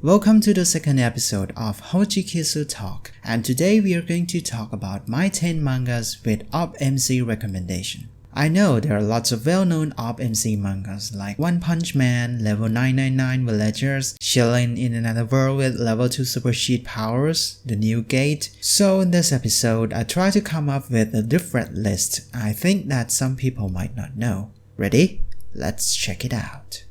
Welcome to the second episode of Hojikisu Talk, and today we are going to talk about my 10 mangas with OP MC recommendation. I know there are lots of well-known OP MC mangas like One Punch Man, Level 999 Villagers, Chillin' in Another World with Level 2 Super Sheet Powers, The New Gate. So in this episode, I try to come up with a different list I think that some people might not know. Ready? Let's check it out.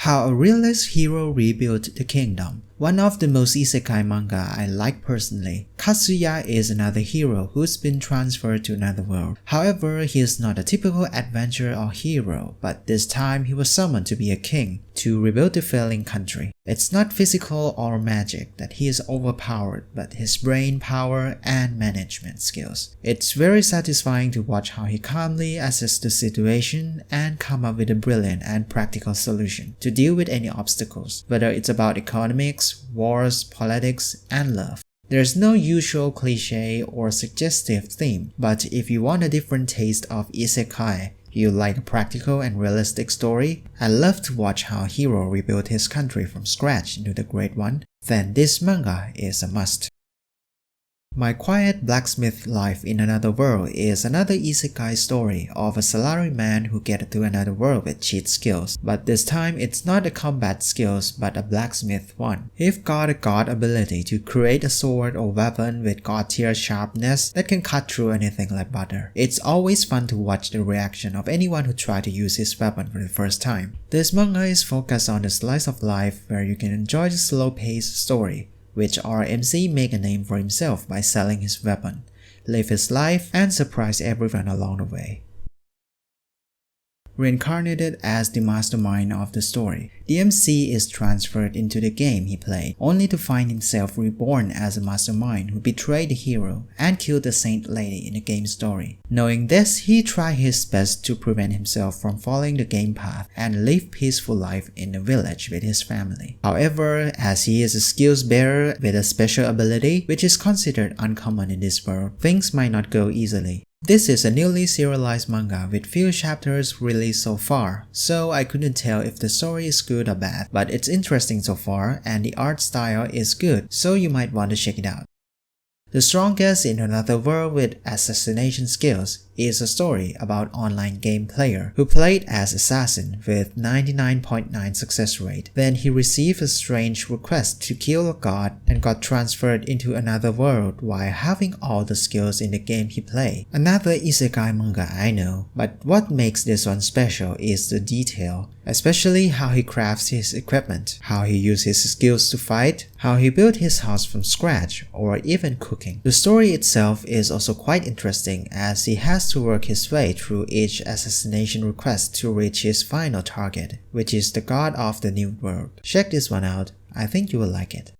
How a realist hero rebuilt the kingdom. One of the most isekai manga I like personally. Kazuya is another hero who's been transferred to another world. However, he is not a typical adventurer or hero, but this time he was summoned to be a king, to rebuild the failing country. It's not physical or magic that he is overpowered, but his brain power and management skills. It's very satisfying to watch how he calmly assesses the situation and come up with a brilliant and practical solution to deal with any obstacles, whether it's about economics, wars, politics, and love. There's no usual cliche or suggestive theme, but if you want a different taste of isekai, you like a practical and realistic story, I love to watch how a hero rebuilt his country from scratch into the great one, then this manga is a must. My Quiet Blacksmith Life in Another World is another isekai story of a salaryman who gets to another world with cheat skills, but this time it's not a combat skills but a blacksmith one. He's got a god ability to create a sword or weapon with god tier sharpness that can cut through anything like butter. It's always fun to watch the reaction of anyone who tries to use his weapon for the first time. This manga is focused on the slice of life where you can enjoy the slow-paced story, which RMC make a name for himself by selling his weapon, live his life, and surprise everyone along the way. Reincarnated as the mastermind of the story, the MC is transferred into the game he played, only to find himself reborn as a mastermind who betrayed the hero and killed the saint lady in the game story. Knowing this, he tried his best to prevent himself from following the game path and live peaceful life in the village with his family. However, as he is a skills bearer with a special ability which is considered uncommon in this world, things might not go easily. This is a newly serialized manga with few chapters released so far, so I couldn't tell if the story is good or bad, but it's interesting so far and the art style is good, so you might want to check it out. The Strongest in Another World with Assassination Skills is a story about online game player who played as assassin with 99.9% success rate. Then he received a strange request to kill a god and got transferred into another world while having all the skills in the game he played. Another isekai manga I know, but what makes this one special is the detail, especially how he crafts his equipment, how he uses his skills to fight, how he built his house from scratch, or even cooking. The story itself is also quite interesting as he has to work his way through each assassination request to reach his final target, which is the god of the new world. Check this one out, I think you will like it.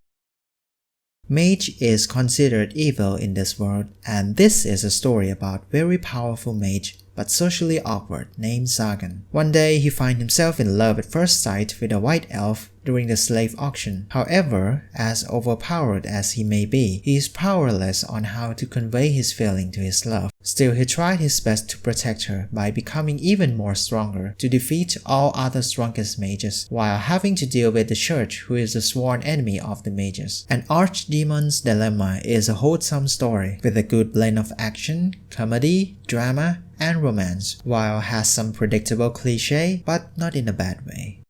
Mage is considered evil in this world, and this is a story about very powerful mage but socially awkward named Sagan. One day he finds himself in love at first sight with a white elf during the slave auction. However, as overpowered as he may be, he is powerless on how to convey his feeling to his love. Still, he tried his best to protect her by becoming even more stronger to defeat all other strongest mages, while having to deal with the church who is a sworn enemy of the mages. An Archdemons Dilemma is a wholesome story with a good blend of action, comedy, drama, and romance, while has some predictable cliché, but not in a bad way.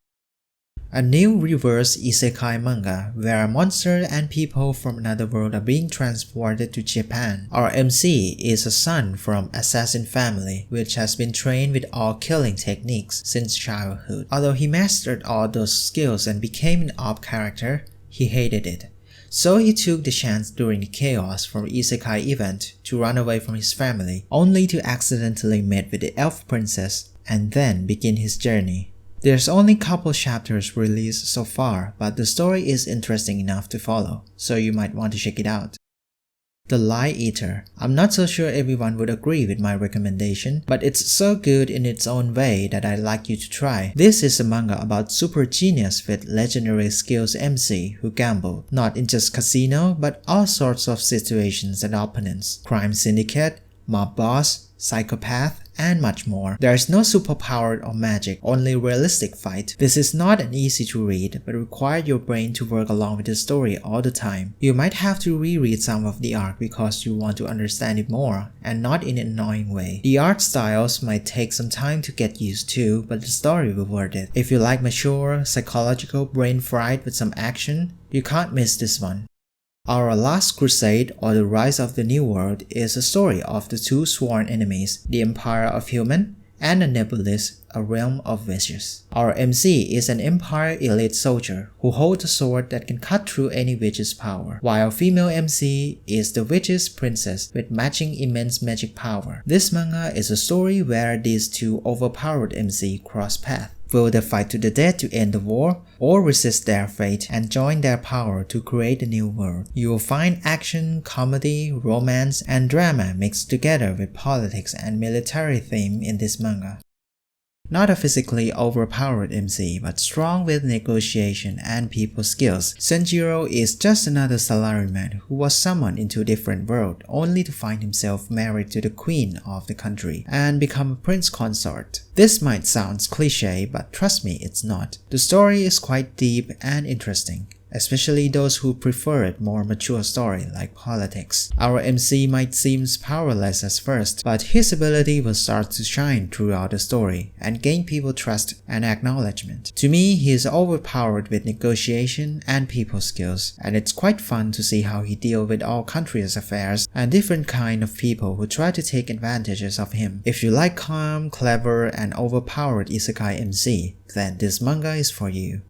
A new reverse isekai manga where a monster and people from another world are being transported to Japan. Our MC is a son from assassin family which has been trained with all killing techniques since childhood. Although he mastered all those skills and became an OP character, he hated it. So he took the chance during the chaos from isekai event to run away from his family, only to accidentally meet with the elf princess and then begin his journey. There's only couple chapters released so far, but the story is interesting enough to follow, so you might want to check it out. The Lie Eater. I'm not so sure everyone would agree with my recommendation, but it's so good in its own way that I'd like you to try. This is a manga about super genius with legendary skills MC who gamble, not in just casino, but all sorts of situations and opponents, crime syndicate, mob boss, psychopath, and much more. There is no superpower or magic, only realistic fight. This is not an easy to read, but requires your brain to work along with the story all the time. You might have to reread some of the arc because you want to understand it more, and not in an annoying way. The art styles might take some time to get used to, but the story will worth it. If you like mature, psychological brain fried with some action, you can't miss this one. Our Last Crusade, or the Rise of the New World, is a story of the two sworn enemies, the Empire of Human and the Nebulous, a realm of vicious. Our MC is an Empire elite soldier who holds a sword that can cut through any witch's power, while female MC is the witch's princess with matching immense magic power. This manga is a story where these two overpowered MC cross paths. Will they fight to the death to end the war, or resist their fate and join their power to create a new world? You will find action, comedy, romance, and drama mixed together with politics and military theme in this manga. Not a physically overpowered MC, but strong with negotiation and people skills, Sanjiro is just another salaryman who was summoned into a different world only to find himself married to the queen of the country and become a prince consort. This might sound cliché, but trust me, it's not. The story is quite deep and interesting, especially those who prefer a more mature story like politics. Our MC might seem powerless at first, but his ability will start to shine throughout the story and gain people trust and acknowledgement. To me, he is overpowered with negotiation and people skills, and it's quite fun to see how he deals with all countries' affairs and different kind of people who try to take advantages of him. If you like calm, clever, and overpowered isekai MC, then this manga is for you.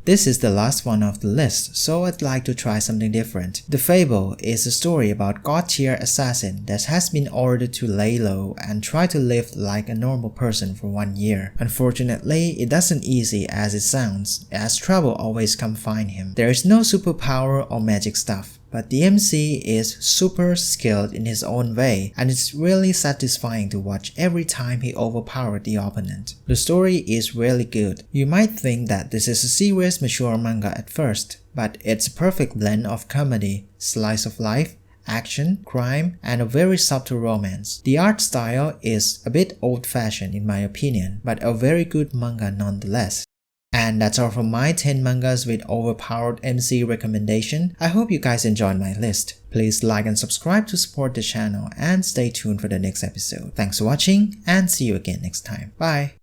This is the last one of the list, so I'd like to try something different. The Fable is a story about god-tier assassin that has been ordered to lay low and try to live like a normal person for 1 year. Unfortunately, it doesn't easy as it sounds, as trouble always come find him. There is no superpower or magic stuff, but the MC is super skilled in his own way, and it's really satisfying to watch every time he overpowered the opponent. The story is really good. You might think that this is a serious mature manga at first, but it's a perfect blend of comedy, slice of life, action, crime, and a very subtle romance. The art style is a bit old-fashioned in my opinion, but a very good manga nonetheless. And that's all from my 10 mangas with overpowered MC recommendation. I hope you guys enjoyed my list. Please like and subscribe to support the channel and stay tuned for the next episode. Thanks for watching and see you again next time. Bye!